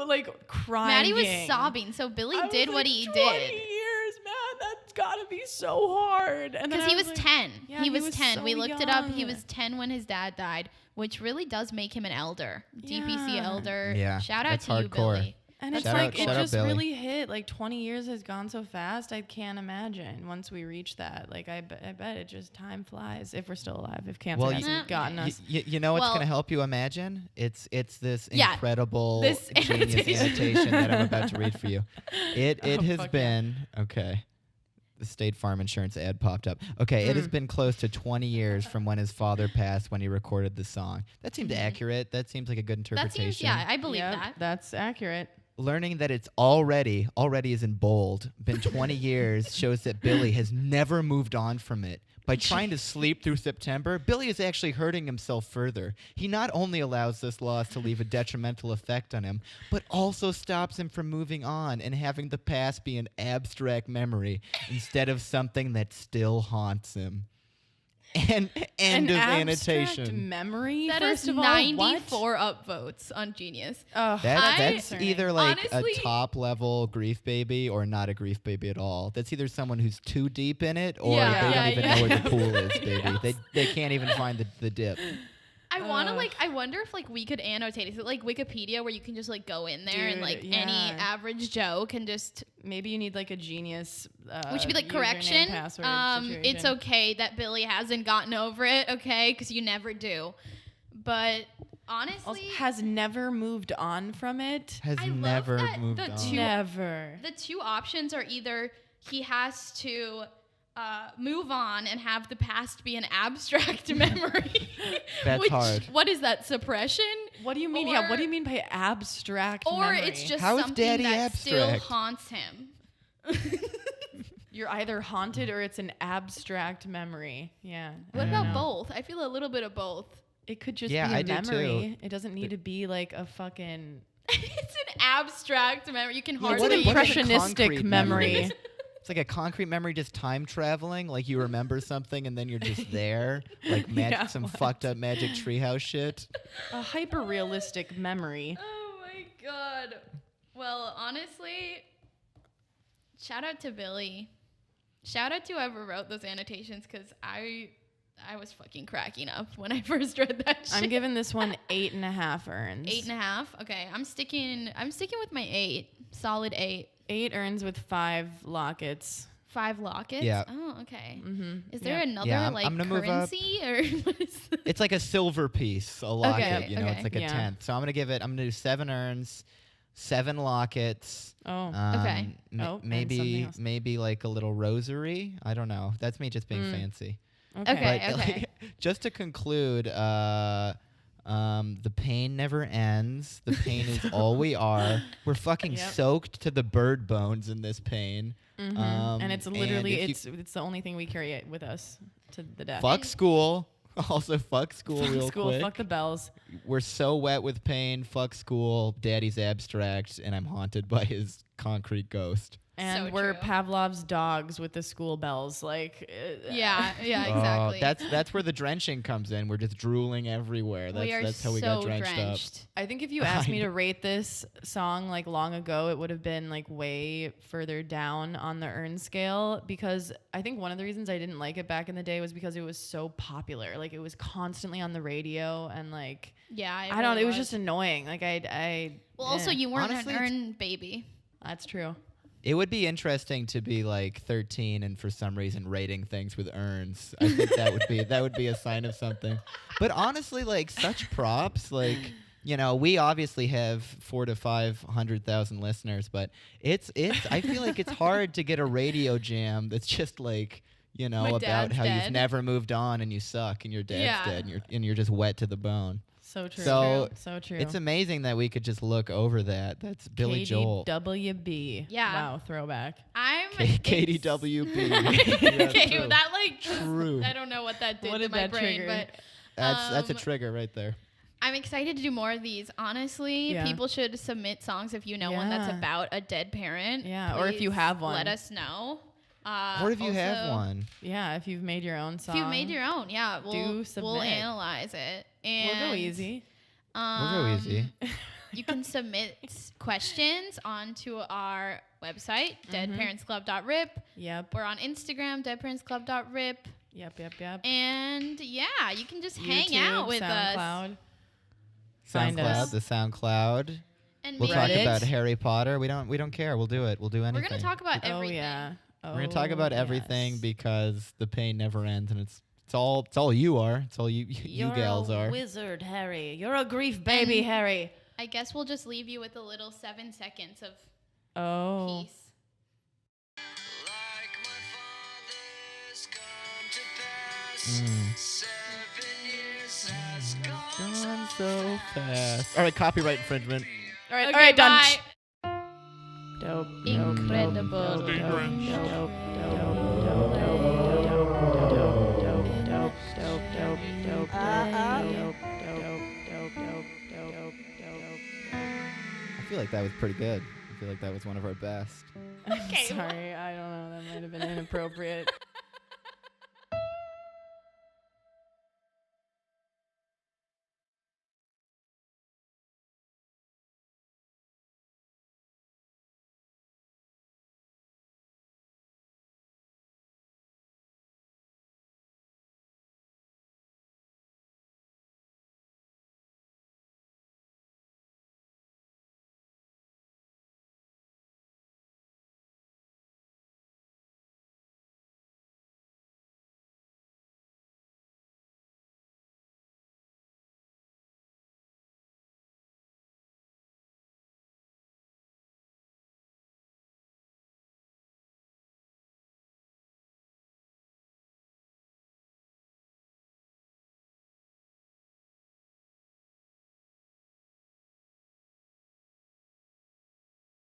like crying. Maddie was sobbing. So Billy I did was what like, he 20 did. years, man, that's gotta be so hard. And then Because I he was like, 10. Yeah, he was 10. so We looked it up. He young. was 10 when his dad died, which really does make him an elder. DPC Yeah. elder. Yeah, Shout out that's to you, hardcore. Billy. And it's Shout like out- it shout out just Billy. really hit. Like 20 years has gone so fast. I can't imagine once we reach that. Like I bet it just time flies if we're still alive. If cancer Well, hasn't gotten us. You know what's Well- going to help you imagine? It's this Yeah, incredible this genius annotation that I'm about to read for you. It Oh, has fuck been okay. The State Farm Insurance ad popped up. Okay, it has been close to 20 years from when his father passed when he recorded the song. That seemed accurate. That seems like a good That interpretation. seems, yeah, I believe Yep, that. that's accurate. Learning that it's already is in bold, been 20 years shows that Billy has never moved on from it. By trying to sleep through September, Billy is actually hurting himself further. He not only allows this loss to leave a detrimental effect on him, but also stops him from moving on and having the past be an abstract memory instead of something that still haunts him. And end An of abstract annotation. memory. That first is of all, 94 upvotes on Genius. Oh, That's concerning. either like honestly- a top level grief baby or not a grief baby at all. That's either someone who's too deep in it or Yeah, they yeah, don't even yeah. know where the pool is, baby. Yes. They can't even find the dip. I want to I wonder if like we could annotate. Is it like Wikipedia where you can just like go in there and Dude, like yeah. any average Joe can just, Maybe you need like a genius. which would be like username, correction. password It's situation. okay that Billy hasn't gotten over it. Okay. Cause you never do. But honestly, Also, has never moved on from it. Has I love never that moved the on. two- Never. the two options are either he has to move on and have the past be an abstract memory. That's which, hard. What is that, suppression? What do you mean? Or- what do you mean by abstract Or memory? it's just How is something Daddy that still abstract? haunts him. You're either haunted or it's an abstract memory. Yeah. I What don't about know. both? I feel a little bit of both. It could just Yeah, be a I do too. memory. It doesn't need to be like a fucking It's an abstract memory. You can Yeah, It's hardly an what is a impressionistic concrete memory. It's like a concrete memory, just time traveling. Like you remember something and then you're just there, like some fucked up magic treehouse shit. A hyper realistic memory. Oh my god. Well, honestly, shout out to Billy. Shout out to whoever wrote those annotations, because I was fucking cracking up when I first read that shit. I'm giving this one 8.5 urns. 8.5. Okay, I'm sticking with my 8. Solid 8. 8 urns with 5 lockets. 5 lockets? Yeah. Oh, okay. Mm-hmm. Is there another I'm gonna move up. currency or what is this? It's like a silver piece, a locket. Okay, you know, okay. it's like a tenth. So I'm gonna do 7 urns, 7 lockets. Oh. Okay. And something Maybe else. like a little rosary. I don't know. That's me just being fancy. Okay. But like, just to conclude, the pain never ends. The pain is all we are. We're fucking soaked to the bird bones in this pain. Mm-hmm. And it's literally it's the only thing we carry with us to the death. Fuck school. Also, fuck school Fuck real school. quick. Fuck the bells. We're so wet with pain. Fuck school. Daddy's abstract, and I'm haunted by his concrete ghost. And So we're true. Pavlov's dogs with the school bells. Like, Yeah, exactly. That's where the drenching comes in. We're just drooling everywhere. That's how we got drenched up. I think if you asked me to rate this song like long ago, it would have been like way further down on the urn scale, because I think one of the reasons I didn't like it back in the day was because it was so popular. Like it was constantly on the radio, and like I don't know, it was just annoying. Like also you weren't Honestly, an urn baby. That's true. It would be interesting to be like 13 and for some reason rating things with urns. I think that would be a sign of something. But honestly, like such props, like, you know, we obviously have 400,000 to 500,000 listeners, but it's I feel like it's hard to get a radio jam that's just like, you know, My about dad's how dead. you've never moved on and you suck and your dad's dead and you're just wet to the bone. So true. So so true. it's amazing that we could just look over that. That's Billy Joel. KDWB. Yeah. Wow, throwback. KDWB. Okay, true. that like True. I don't know what that did What to did my that brain, trigger? but That's a trigger right there. I'm excited to do more of these. Honestly, Yeah. people should submit songs if you know one that's Yeah. about a dead parent. Yeah, or if you Please have one. let us know. Or if you have also, one. Yeah, if you've made your own song. If you've made your own, yeah, we'll submit. analyze it. And We'll go easy. We'll go easy. You can submit questions onto our website, deadparentsclub.rip. Yep. We're on Instagram, deadparentsclub.rip. Yep. And yeah, you can just hang YouTube, out with us. SoundCloud. Find us. The SoundCloud. And We'll maybe talk about Harry Potter. We don't care. We'll do it. We'll do anything. we're gonna talk about Oh everything. yeah. We're gonna talk about everything yes. because the pain never ends, and it's all you are. It's all you gals You're are. a wizard, Harry. You're a grief baby, And- Harry. I guess we'll just leave you with a little 7 seconds of Oh. peace. Like my father's come to pass. 7 years has Gone so fast. All right, copyright infringement. All right, Okay, all right, done. bye. Dope. Incredible. I feel like that was pretty good. I feel like that was one of our best. Sorry, I don't know. That might have been inappropriate.